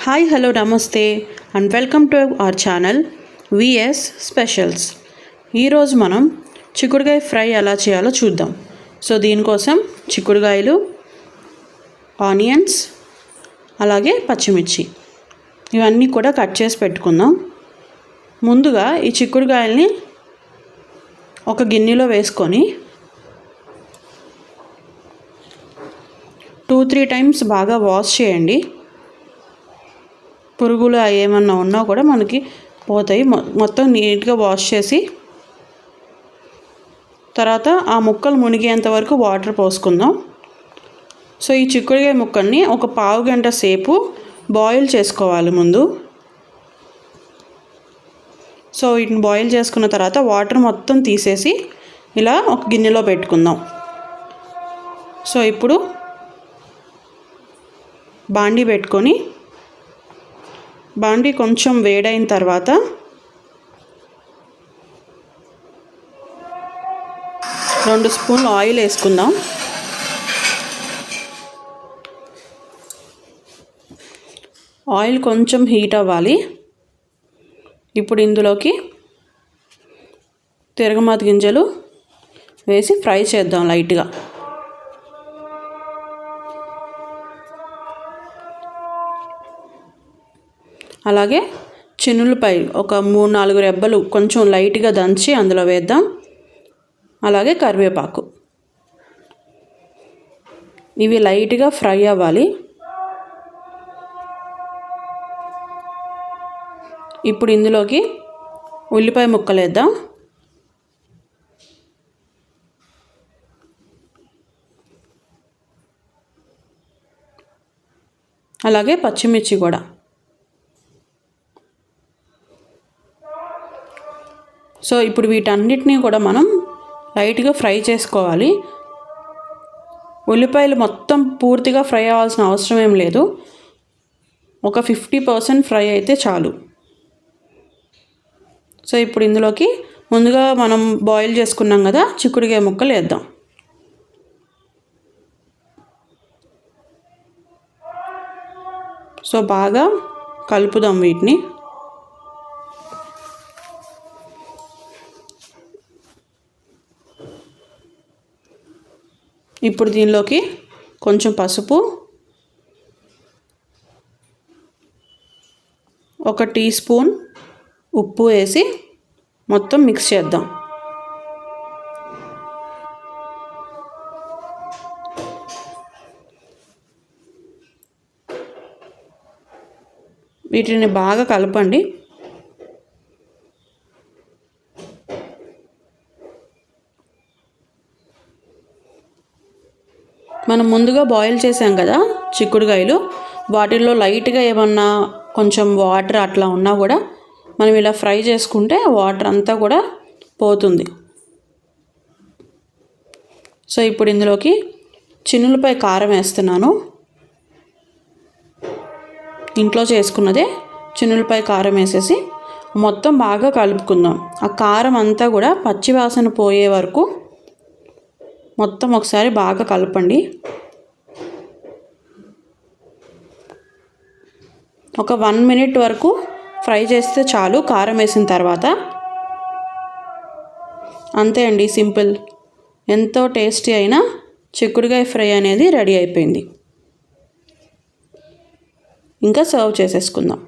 Hi hello నమస్తే and welcome to our channel VS specials. ఈరోజు మనం చిక్కుడుకాయ ఫ్రై ఎలా చేయాలో చూద్దాం. సో దీనికోసం చిక్కుడుకాయలు, ఆనియన్స్, అలాగే పచ్చిమిర్చి ఇవన్నీ కూడా కట్ చేసి పెట్టుకుందాం. ముందుగా ఈ చిక్కుడుకాయల్ని ఒక గిన్నెలో వేసుకొని 2-3 టైమ్స్ బాగా వాష్ చేయండి. పురుగులు ఏమన్నా ఉన్నా కూడా మనకి పోతాయి. మొత్తం నీట్గా వాష్ చేసి తర్వాత ఆ ముక్కలు మునిగేంత వరకు వాటర్ పోసుకుందాం. సో ఈ చిక్కుడుకాయ ముక్కల్ని ఒక పావు గంట సేపు బాయిల్ చేసుకోవాలి ముందు. సో వీటిని బాయిల్ చేసుకున్న తర్వాత వాటర్ మొత్తం తీసేసి ఇలా ఒక గిన్నెలో పెట్టుకుందాం. సో ఇప్పుడు బాండీ పెట్టుకొని బాండీ కొంచెం వేడైన తర్వాత రెండు స్పూన్లు ఆయిల్ వేసుకుందాం. ఆయిల్ కొంచెం హీట్ అవ్వాలి. ఇప్పుడు ఇందులోకి తిరగమాత గింజలు వేసి ఫ్రై చేద్దాం లైట్గా. అలాగే చిన్నులపాయలు ఒక 3-4 రెబ్బలు కొంచెం లైట్గా దంచి అందులో వేద్దాం. అలాగే కరివేపాకు, ఇవి లైట్గా ఫ్రై అవ్వాలి. ఇప్పుడు ఇందులోకి ఉల్లిపాయ ముక్కలు వేద్దాం. అలాగే పచ్చిమిర్చి కూడా. సో ఇప్పుడు వీటన్నిటినీ కూడా మనం లైట్గా ఫ్రై చేసుకోవాలి. ఉల్లిపాయలు మొత్తం పూర్తిగా ఫ్రై అవ్వాల్సిన అవసరం ఏం లేదు, ఒక 50% ఫ్రై అయితే చాలు. సో ఇప్పుడు ఇందులోకి ముందుగా మనం బాయిల్ చేసుకున్నాం కదా చిక్కుడుకాయ ముక్కలు వేద్దాం. సో బాగా కలుపుదాం వీటిని. ఇప్పుడు దీనిలోకి కొంచెం పసుపు, 1 టీ స్పూన్ ఉప్పు వేసి మొత్తం మిక్స్ చేద్దాం. వీటిని బాగా కలపండి. మనం ముందుగా బాయిల్ చేసాం కదా చిక్కుడుకాయలు, వాటిల్లో లైట్గా ఏమన్నా కొంచెం వాటర్ అట్లా ఉన్నా కూడా మనం ఇలా ఫ్రై చేసుకుంటే వాటర్ అంతా కూడా పోతుంది. సో ఇప్పుడు ఇందులోకి చిన్నులపాయ కారం వేస్తున్నాను. ఇంట్లో చేసుకున్నదే చిన్నులపాయ కారం వేసేసి మొత్తం బాగా కలుపుకుందాం. ఆ కారం అంతా కూడా పచ్చివాసన పోయే వరకు మొత్తం ఒకసారి బాగా కలపండి. ఒక 1 మినిట్ వరకు ఫ్రై చేస్తే చాలు కారం వేసిన తర్వాత. అంతే అండి, సింపుల్. ఎంతో టేస్టీ అయిన చిక్కుడుకాయ ఫ్రై అనేది రెడీ అయిపోయింది. ఇంకా సర్వ్ చేసేసుకుందాం.